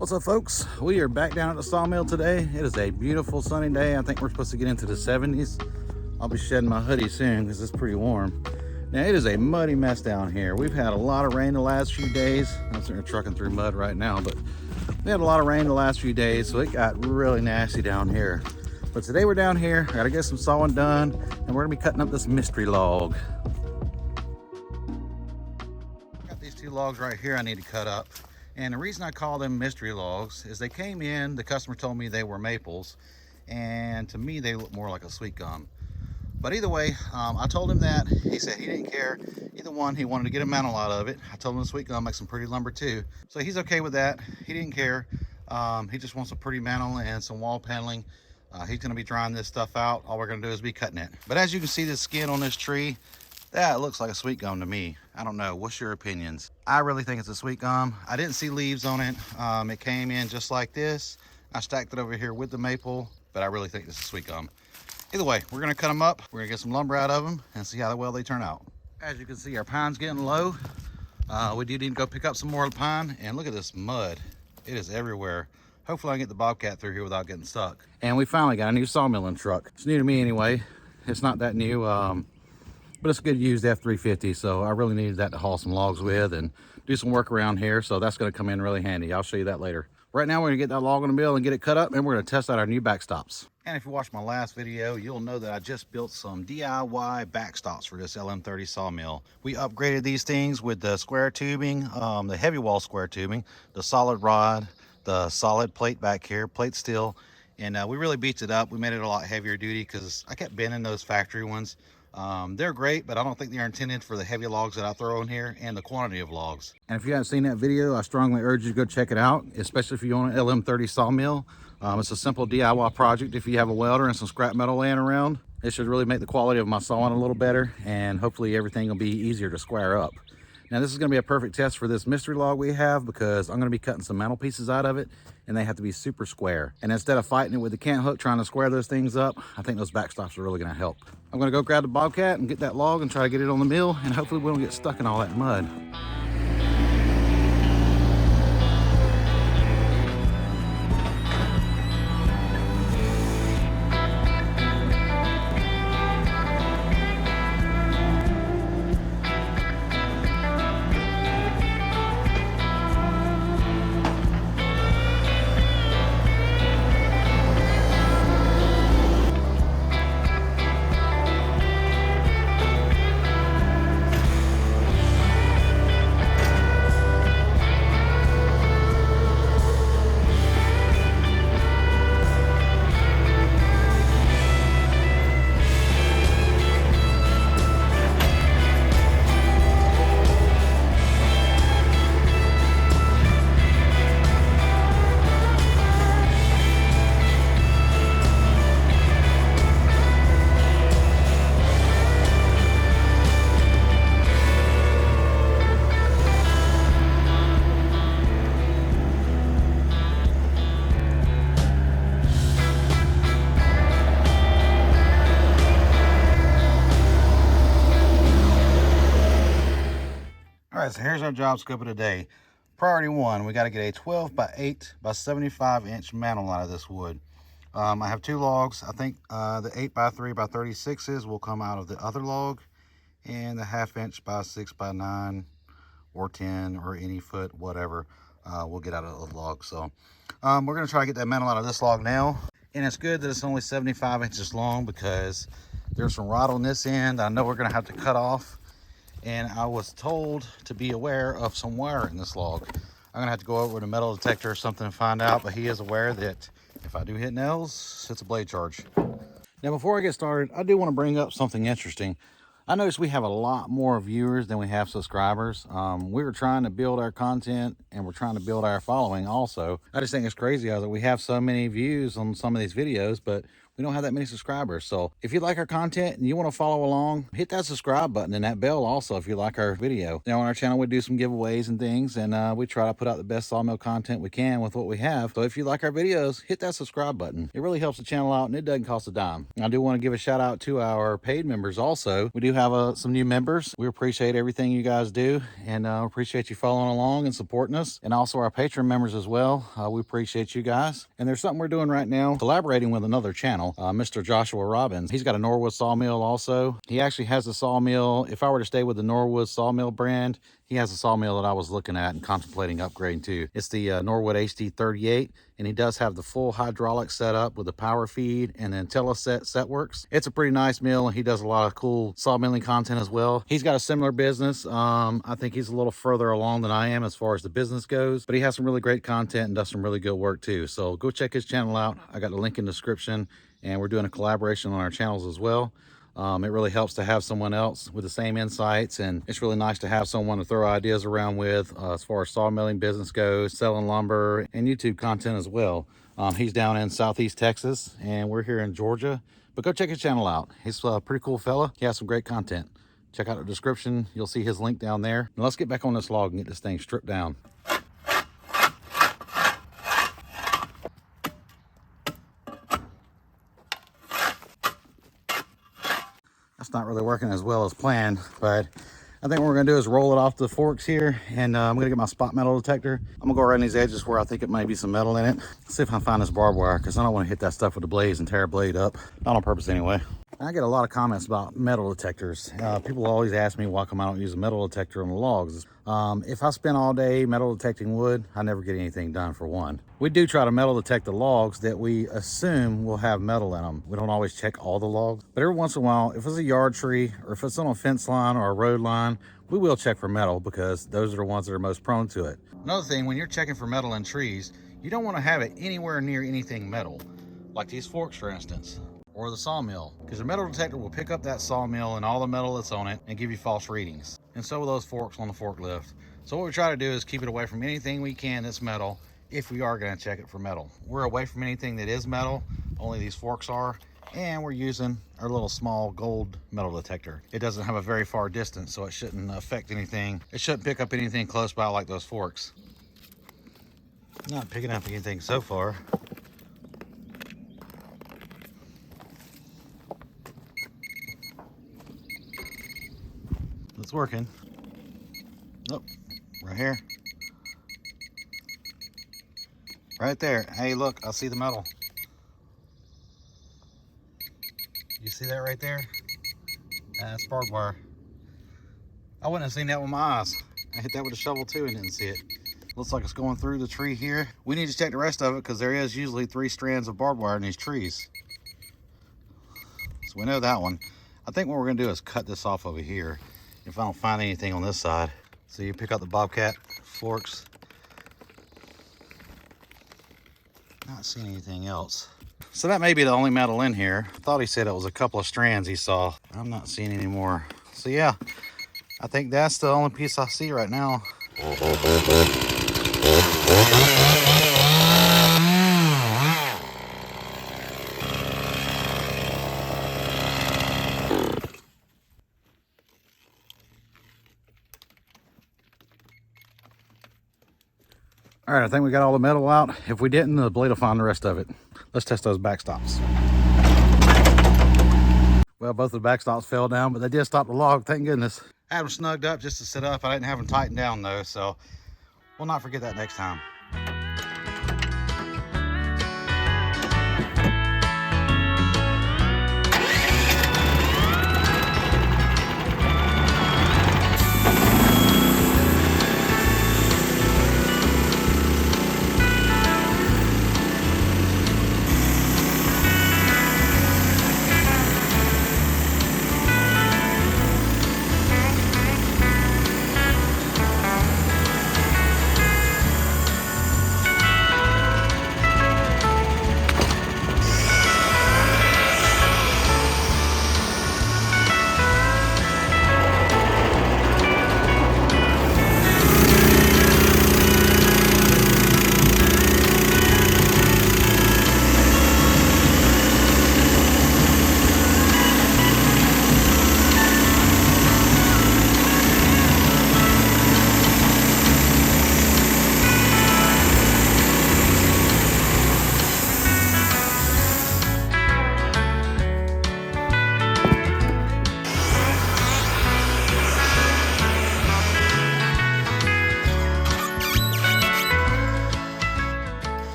What's up, folks? We are back down at the sawmill today. It is a beautiful sunny day. I think we're supposed to get into the 70s. I'll be shedding my hoodie soon because it's pretty warm. Now, it is a muddy mess down here. We've had a lot of rain the last few days. I'm sitting here trucking through mud right now, but we had a lot of rain the last few days, so it got really nasty down here. But today we're down here. I gotta get some sawing done, and we're gonna be cutting up this mystery log. Got these two logs right here I need to cut up. And the reason I call them mystery logs is they came in, the customer told me they were maples, and to me they look more like a sweet gum. But either way, I told him that. He said he didn't care. Either one, he wanted to get a mantel out of it. I told him the sweet gum makes some pretty lumber too. So he's okay with that. He didn't care. He just wants a pretty mantel and some wall paneling. He's gonna be drying this stuff out. All we're gonna do is be cutting it. But as you can see, the skin on this tree, that looks like a sweet gum to me. I don't know, what's your opinions? I really think it's a sweet gum. I didn't see leaves on it. It came in just like this. I stacked it over here with the maple, but I really think this is sweet gum. Either way, we're gonna cut them up. We're gonna get some lumber out of them and see how well they turn out. As you can see, our pine's getting low. We do need to go pick up some more pine, and look at this mud. It is everywhere. Hopefully I can get the bobcat through here without getting stuck. And we finally got a new sawmilling truck. It's new to me anyway. It's not that new, but it's a good used F350, so I really needed that to haul some logs with and do some work around here, so that's gonna come in really handy. I'll show you that later. Right now, we're gonna get that log on the mill and get it cut up, and we're gonna test out our new backstops. And if you watched my last video, you'll know that I just built some DIY backstops for this LM30 sawmill. We upgraded these things with the square tubing, the heavy wall square tubing, the solid rod, the solid plate back here, plate steel, and we really beat it up. We made it a lot heavier duty because I kept bending those factory ones. They're great, but I don't think they're intended for the heavy logs that I throw in here and the quantity of logs. And if you haven't seen that video, I strongly urge you to go check it out, especially if you own an LM30 sawmill. It's a simple DIY project. If you have a welder and some scrap metal laying around, it should really make the quality of my sawing a little better, and hopefully everything will be easier to square up. Now, this is going to be a perfect test for this mystery log we have, because I'm going to be cutting some metal pieces out of it, and they have to be super square. And instead of fighting it with the cant hook trying to square those things up, I think those backstops are really going to help. I'm going to go grab the bobcat and get that log and try to get it on the mill, and hopefully we don't get stuck in all that mud. All right, so here's our job scope of the day. Priority one, we got to get a 12 by 8 by 75 inch mantel out of this wood. I have two logs. I think the 8 by 3 by 36s will come out of the other log, and the 1/2 inch by 6 by 9 or 10 or any foot, whatever, we'll get out of the log. So we're going to try to get that mantel out of this log now. And it's good that it's only 75 inches long, because there's some rod on this end I know we're going to have to cut off. And I was told to be aware of some wire in this log. I'm gonna have to go over with a metal detector or something and find out, but he is aware that if I do hit nails, it's a blade charge. Now, before I get started, I do want to bring up something interesting. I noticed we have a lot more viewers than we have subscribers. We were trying to build our content, and we're trying to build our following also. I just think it's crazy how that we have so many views on some of these videos, but We don't have that many subscribers. So if you like our content and you want to follow along, hit that subscribe button and that bell also if you like our video. Now on our channel, we do some giveaways and things, and we try to put out the best sawmill content we can with what we have. So if you like our videos, hit that subscribe button. It really helps the channel out and it doesn't cost a dime. I do want to give a shout out to our paid members also. We do have some new members. We appreciate everything you guys do, and appreciate you following along and supporting us, and also our Patreon members as well. We appreciate you guys. And there's something we're doing right now, collaborating with another channel, Mr. Joshua Robbins. He's got a Norwood sawmill also. He actually has a sawmill. If I were to stay with the Norwood sawmill brand, he has a sawmill that I was looking at and contemplating upgrading to. It's the Norwood HD38, and he does have the full hydraulic setup with the power feed and then teleset set works. It's a pretty nice mill, and he does a lot of cool sawmilling content as well. He's got a similar business. I think he's a little further along than I am as far as the business goes, but he has some really great content and does some really good work too. So go check his channel out. I got the link in the description, and we're doing a collaboration on our channels as well. It really helps to have someone else with the same insights, and it's really nice to have someone to throw ideas around with as far as sawmilling business goes, selling lumber, and YouTube content as well. He's down in Southeast Texas, and we're here in Georgia, but go check his channel out. He's a pretty cool fella. He has some great content. Check out the description. You'll see his link down there. Now let's get back on this log and get this thing stripped down. That's not really working as well as planned, but I think what we're gonna do is roll it off the forks here, and I'm gonna get my spot metal detector. I'm gonna go around these edges where I think it might be some metal in it. See if I can find this barbed wire, because I don't want to hit that stuff with the blades and tear a blade up. Not on purpose anyway. I get a lot of comments about metal detectors. People always ask me why come I don't use a metal detector on the logs. If I spend all day metal detecting wood, I never get anything done, for one. We do try to metal detect the logs that we assume will have metal in them. We don't always check all the logs, but every once in a while, if it's a yard tree or if it's on a fence line or a road line, we will check for metal, because those are the ones that are most prone to it. Another thing, when you're checking for metal in trees, you don't want to have it anywhere near anything metal, like these forks, for instance, or the sawmill, because the metal detector will pick up that sawmill and all the metal that's on it and give you false readings. And so will those forks on the forklift. So what we try to do is keep it away from anything we can that's metal, if we are going to check it for metal. We're away from anything that is metal, only these forks are, and we're using our little small gold metal detector. It doesn't have a very far distance, so it shouldn't affect anything. It shouldn't pick up anything close by like those forks. Not picking up anything so far. It's working. Oh, right here. Right there. Hey, look, I see the metal. You see that right there? That's barbed wire. I wouldn't have seen that with my eyes. I hit that with a shovel too and didn't see it. Looks like it's going through the tree here. We need to check the rest of it, because there is usually 3 strands of barbed wire in these trees. So we know that one. I think what we're gonna do is cut this off over here if I don't find anything on this side. So you pick up the bobcat forks. Not seeing anything else. So that may be the only metal in here. I thought he said it was a couple of strands he saw. I'm not seeing any more. So yeah, I think that's the only piece I see right now. All right, I think we got all the metal out. If we didn't, the blade will find the rest of it. Let's test those backstops. Well, both of the backstops fell down, but they did stop the log, thank goodness. I had them snugged up just to sit up. I didn't have them tightened down though, so we'll not forget that next time.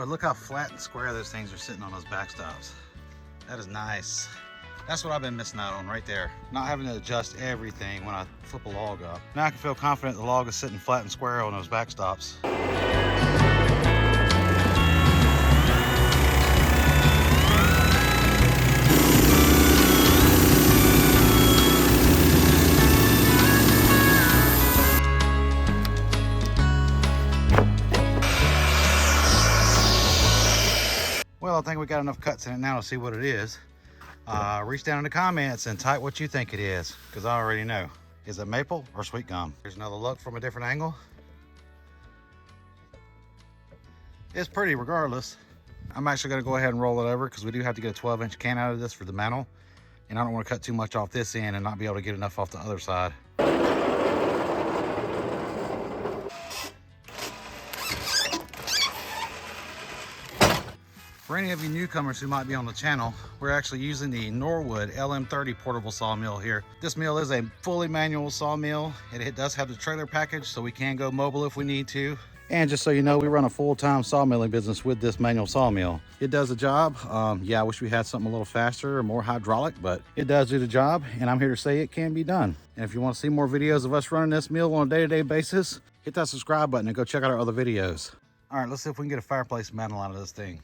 Well, look how flat and square those things are sitting on those backstops. That is nice. That's what I've been missing out on right there. Not having to adjust everything when I flip a log up. Now I can feel confident the log is sitting flat and square on those backstops. Well, I think we got enough cuts in it now to see what it is. Reach down in the comments and type what you think it is, because I already know. Is it maple or sweet gum? Here's another look from a different angle. It's pretty regardless. I'm actually going to go ahead and roll it over because we do have to get a 12-inch can out of this for the mantle. And I don't want to cut too much off this end and not be able to get enough off the other side. For any of you newcomers who might be on the channel, we're actually using the Norwood LM30 portable sawmill here. This mill is a fully manual sawmill, and it does have the trailer package, so we can go mobile if we need to. And just so you know, we run a full-time sawmilling business with this manual sawmill. It does the job. Yeah, I wish we had something a little faster or more hydraulic, but it does do the job, and I'm here to say it can be done. And if you want to see more videos of us running this mill on a day-to-day basis, hit that subscribe button and go check out our other videos. All right, let's see if we can get a fireplace mantle out of this thing.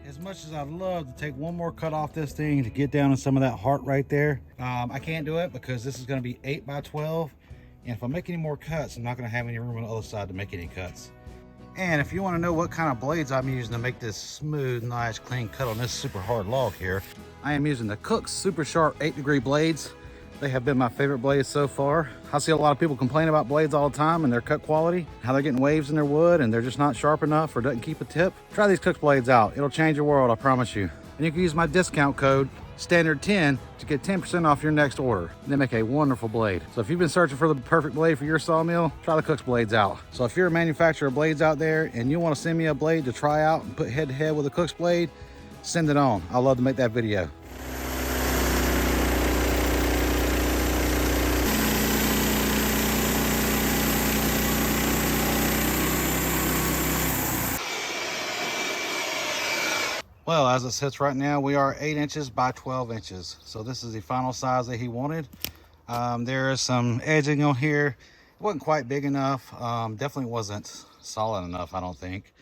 As much as I'd love to take one more cut off this thing to get down to some of that heart right there, I can't do it because this is going to be 8 by 12, and if I make any more cuts, I'm not going to have any room on the other side to make any cuts. And if you want to know what kind of blades I'm using to make this smooth, nice, clean cut on this super hard log here, I am using the Cook's Super Sharp 8-degree blades. They have been my favorite blades so far. I see a lot of people complain about blades all the time and their cut quality, how they're getting waves in their wood and they're just not sharp enough or doesn't keep a tip. Try these Cook's blades out. It'll change your world, I promise you. And you can use my discount code STANDARD10 to get 10% off your next order. They make a wonderful blade. So if you've been searching for the perfect blade for your sawmill, try the Cook's blades out. So if you're a manufacturer of blades out there and you want to send me a blade to try out and put head to head with a Cook's blade, send it on. I'd love to make that video. Well, as it sits right now, we are 8 inches by 12 inches. So this is the final size that he wanted. There is some edging on here. It wasn't quite big enough. Definitely wasn't solid enough, I don't think.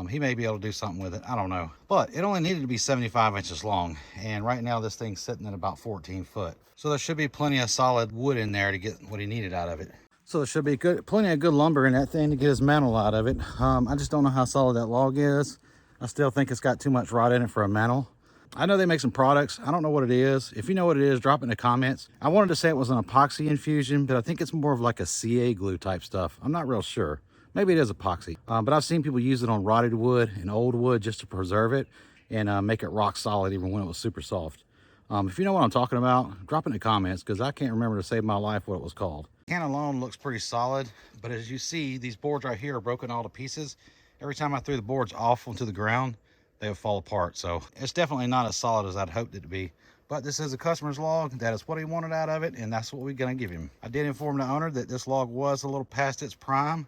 He may be able to do something with it. I don't know. But it only needed to be 75 inches long. And right now this thing's sitting at about 14 foot. So there should be plenty of solid wood in there to get what he needed out of it. So there should be plenty of good lumber in that thing to get his mantle out of it. I just don't know how solid that log is. I still think it's got too much rot in it for a mantle. I know they make some products. I don't know what it is. If you know what it is, drop it in the comments. I wanted to say it was an epoxy infusion, but I think it's more of like a CA glue type stuff. I'm not real sure. Maybe it is epoxy. But I've seen people use it on rotted wood and old wood just to preserve it and make it rock solid even when it was super soft. If you know what I'm talking about, drop it in the comments because I can't remember to save my life what it was called. The can alone looks pretty solid, but as you see, these boards right here are broken all to pieces. Every time I threw the boards off onto the ground, they would fall apart. So it's definitely not as solid as I'd hoped it to be. But this is a customer's log. That is what he wanted out of it, and that's what we're gonna give him. I did inform the owner that this log was a little past its prime,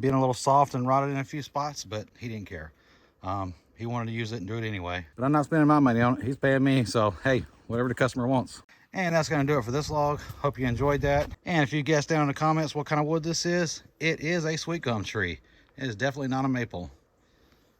being a little soft and rotted in a few spots, but he didn't care. He wanted to use it and do it anyway. But I'm not spending my money on it. He's paying me, so hey, whatever the customer wants. And that's going to do it for this log. Hope you enjoyed that. And if you guessed down in the comments what kind of wood this is, it is a sweet gum tree. It is definitely not a maple.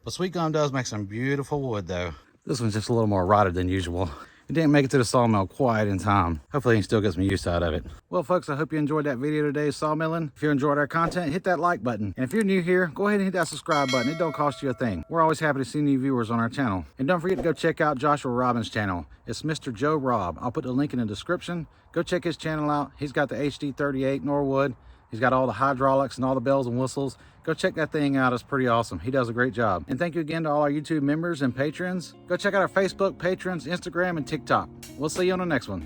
But sweet gum does make some beautiful wood though. This one's just a little more rotted than usual. It didn't make it to the sawmill quite in time. Hopefully he can still get some use out of it. Well folks, I hope you enjoyed that video today, sawmilling. If you enjoyed our content, hit that like button. And if you're new here, go ahead and hit that subscribe button. It don't cost you a thing. We're always happy to see new viewers on our channel. And don't forget to go check out Joshua Robbins' channel. It's Mr. Joe Robb. I'll put the link in the description. Go check his channel out. He's got the HD38 Norwood. He's got all the hydraulics and all the bells and whistles. Go check that thing out. It's pretty awesome. He does a great job. And thank you again to all our YouTube members and patrons. Go check out our Facebook, patrons, Instagram, and TikTok. We'll see you on the next one.